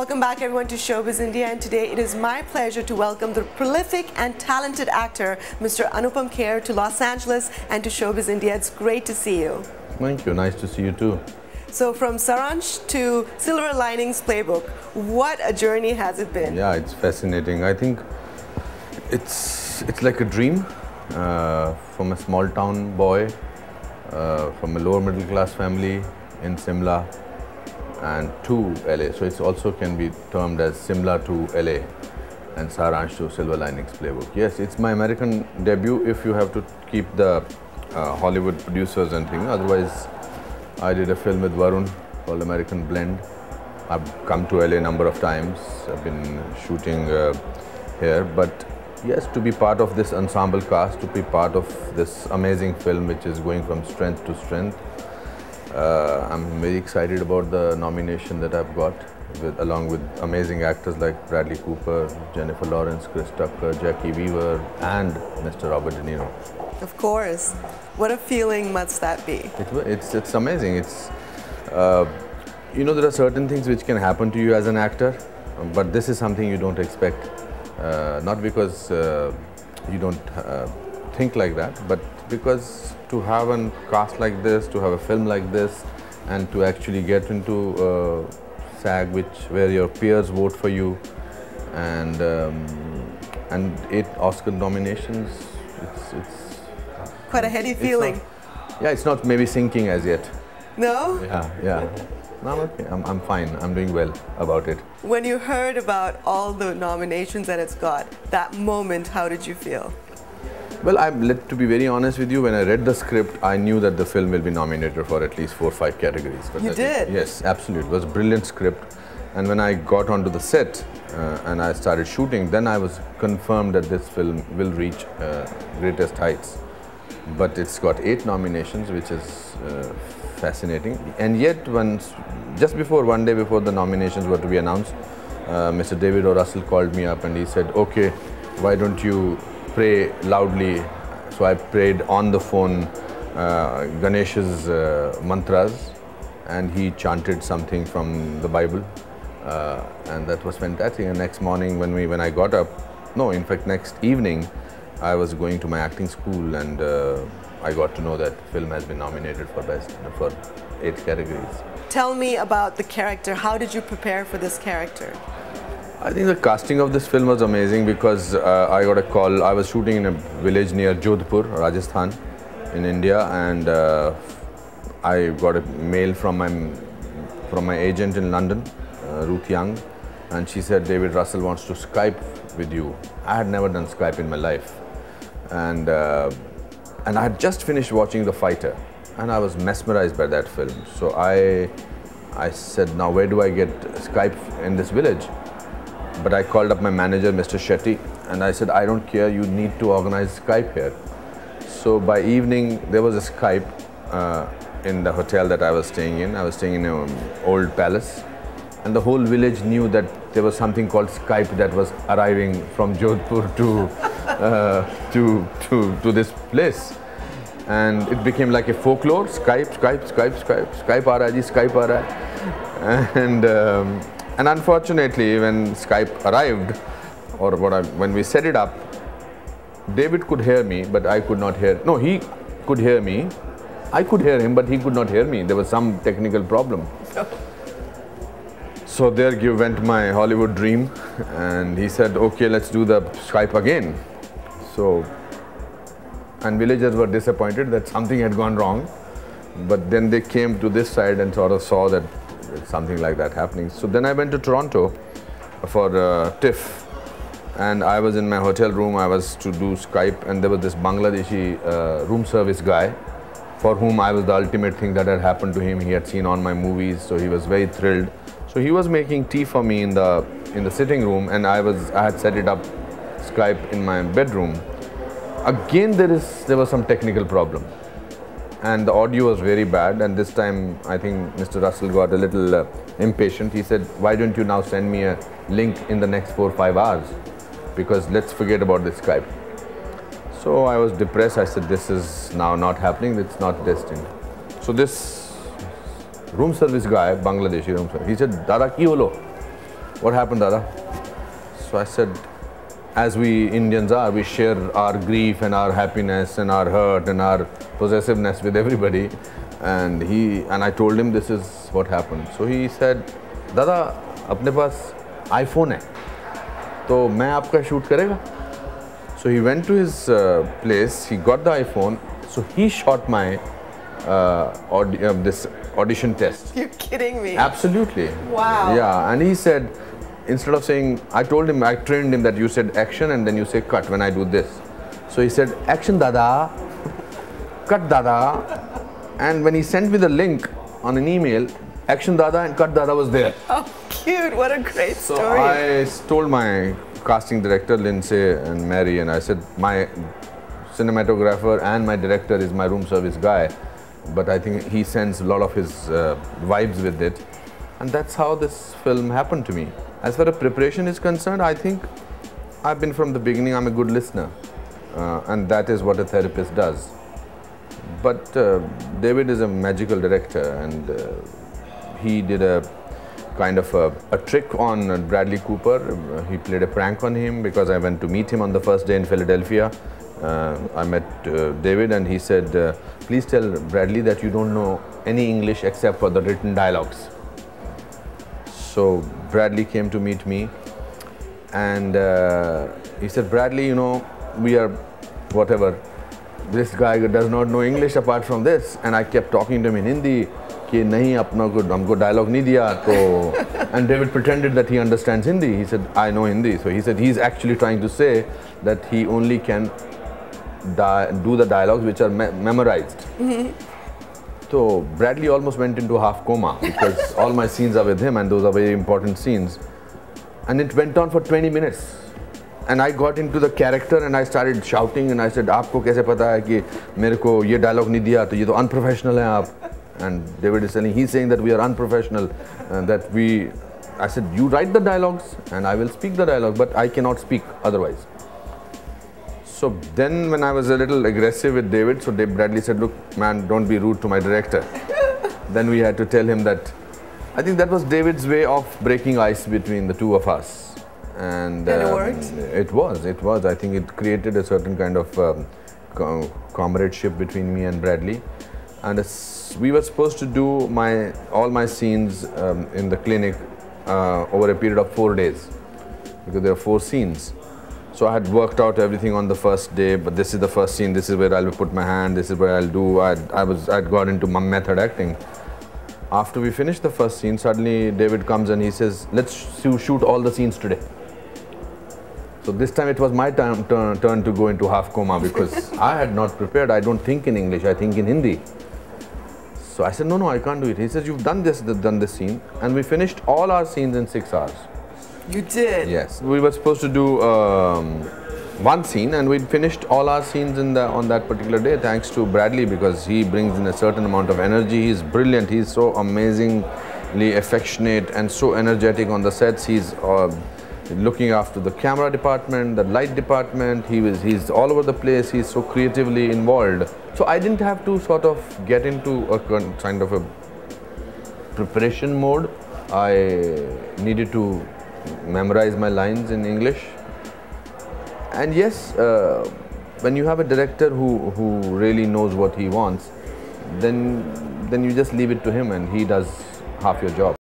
Welcome back everyone to Showbiz India, and today it is my pleasure to welcome the prolific and talented actor Mr. Anupam Kher to Los Angeles and to Showbiz India. It's great to see you. Thank you. Nice to see you too. So from Saransh to Silver Linings Playbook, what a journey has it been? Yeah, it's fascinating. I think it's like a dream from a small town boy, from a lower middle class family in Simla and to LA. So it also can be termed as Simla to LA and Saransh to Silver Linings Playbook. Yes, it's my American debut if you have to keep the Hollywood producers and things. Otherwise, I did a film with Varun called American Blend. I've come to LA a number of times. I've been shooting here. But yes, to be part of this ensemble cast, to be part of this amazing film which is going from strength to strength, I'm very excited about the nomination that I've got, along with amazing actors like Bradley Cooper, Jennifer Lawrence, Chris Tucker, Jackie Weaver, and Mr. Robert De Niro. Of course. What a feeling must that be? It's amazing. It's you know, there are certain things which can happen to you as an actor, but this is something you don't expect. Not because you don't think like that, but because to have a cast like this, to have a film like this, and to actually get into SAG, where your peers vote for you, and 8 Oscar nominations, it's quite a heady feeling. It's not maybe sinking as yet. No? Yeah. No, I'm okay. I'm fine. I'm doing well about it. When you heard about all the nominations that it's got, that moment, how did you feel? Well, to be very honest with you, when I read the script, I knew that the film will be nominated for at least 4 or 5 categories. But you did? Yes, absolutely. It was a brilliant script. And when I got onto the set and I started shooting, then I was confirmed that this film will reach greatest heights. But it's got 8 nominations, which is fascinating. And yet, just one day before the nominations were to be announced, Mr. David O. Russell called me up and he said, "Okay, why don't you pray loudly?" So I prayed on the phone Ganesh's mantras, and he chanted something from the Bible, and that was fantastic. And next morning when I got up, next evening, I was going to my acting school, and I got to know that film has been nominated for 8 categories. Tell me about the character. How did you prepare for this character? I think the casting of this film was amazing because I got a call. I was shooting in a village near Jodhpur, Rajasthan, in India, and I got a mail from my agent in London, Ruth Young, and she said David Russell wants to Skype with you. I had never done Skype in my life, and I had just finished watching The Fighter, and I was mesmerized by that film. So I said, now where do I get Skype in this village? But I called up my manager, Mr. Shetty, and I said, I don't care, you need to organize Skype here. So by evening, there was a Skype in the hotel that I was staying in. I was staying in an old palace, and the whole village knew that there was something called Skype that was arriving from Jodhpur to this place. And it became like a folklore, Skype aa raha ji, Skype aa raha hai. And unfortunately, when Skype arrived, when we set it up, David could hear me, but I could not hear. No, he could hear me. I could hear him, but he could not hear me. There was some technical problem. So there went my Hollywood dream, and he said, okay, let's do the Skype again. So, and villagers were disappointed that something had gone wrong, but then they came to this side and sort of saw that something like that happening. So then I went to Toronto for TIFF, and I was in my hotel room. I was to do Skype, and there was this Bangladeshi room service guy for whom I was the ultimate thing that had happened to him. He had seen all my movies, so he was very thrilled. So he was making tea for me in the sitting room, and I had set it up Skype in my bedroom. Again, there was some technical problem, and the audio was very bad. And this time, I think Mr. Russell got a little impatient. He said, why don't you now send me a link in the next 4 or 5 hours, because let's forget about this Skype. So I was depressed. I said, this is now not happening. It's not destined. So this room service guy, Bangladeshi room service, he said, Dada ki holo? what happened, Dada? So I said, as we Indians are, we share our grief and our happiness and our hurt and our possessiveness with everybody. And I told him this is what happened. So he said, Dada, अपने पास iPhone है, तो मैं आपका shoot करेगा? So he went to his place, he got the iPhone, so he shot my this audition test. You're kidding me. Absolutely. Wow. Yeah, and he said, instead of saying, I trained him that you said action and then you say cut when I do this. So he said, action Dada, cut Dada. And when he sent me the link on an email, action Dada and cut Dada was there. Oh, cute. What a great story. So I told my casting director, Lindsay and Mary, and I said, my cinematographer and my director is my room service guy, but I think he sends a lot of his vibes with it. And that's how this film happened to me. As far as preparation is concerned, I think I've been from the beginning, I'm a good listener. And that is what a therapist does. But David is a magical director, and he did a kind of a trick on Bradley Cooper. He played a prank on him because I went to meet him on the first day in Philadelphia. I met David, and he said, please tell Bradley that you don't know any English except for the written dialogues. So Bradley came to meet me, and he said, Bradley, you know, we are whatever. This guy does not know English apart from this. And I kept talking to him in Hindi. कि नहीं अपना को हमको dialogue नहीं दिया तो and David pretended that he understands Hindi. He said, I know Hindi. So he said he's actually trying to say that he only can do the dialogues which are memorized. So Bradley almost went into half coma because all my scenes are with him and those are very important scenes. And it went on for 20 minutes. And I got into the character and I started shouting and I said, आपको कैसे पता है कि मेरे को ये dialogue नहीं दिया तो ये तो unprofessional हैं आप. And David is telling, he's saying that we are unprofessional, I said, you write the dialogues and I will speak the dialogue, but I cannot speak otherwise. So then when I was a little aggressive with David, so Bradley said, look, man, don't be rude to my director. Then we had to tell him that, I think that was David's way of breaking ice between the two of us. And it worked? It was. I think it created a certain kind of comradeship between me and Bradley. And we were supposed to do all my scenes in the clinic over a period of 4 days, because there are 4 scenes. So I had worked out everything on the first day, but this is the first scene, this is where I'll put my hand, this is where I'll do. I'd got into my method acting. After we finished the first scene, suddenly David comes and he says, let's shoot all the scenes today. So this time it was my turn to go into half coma because I had not prepared. I don't think in English, I think in Hindi. So I said, no, I can't do it. He says, you've done this scene. And we finished all our scenes in 6 hours. You did? Yes. We were supposed to do one scene and we finished all our scenes on that particular day, thanks to Bradley, because he brings in a certain amount of energy. He's brilliant. He's so amazingly affectionate and so energetic on the sets. He's looking after the camera department, the light department. He's all over the place. He's so creatively involved. So I didn't have to sort of get into a kind of a preparation mode. I needed to memorize my lines in English. And yes, when you have a director who really knows what he wants, then you just leave it to him and he does half your job.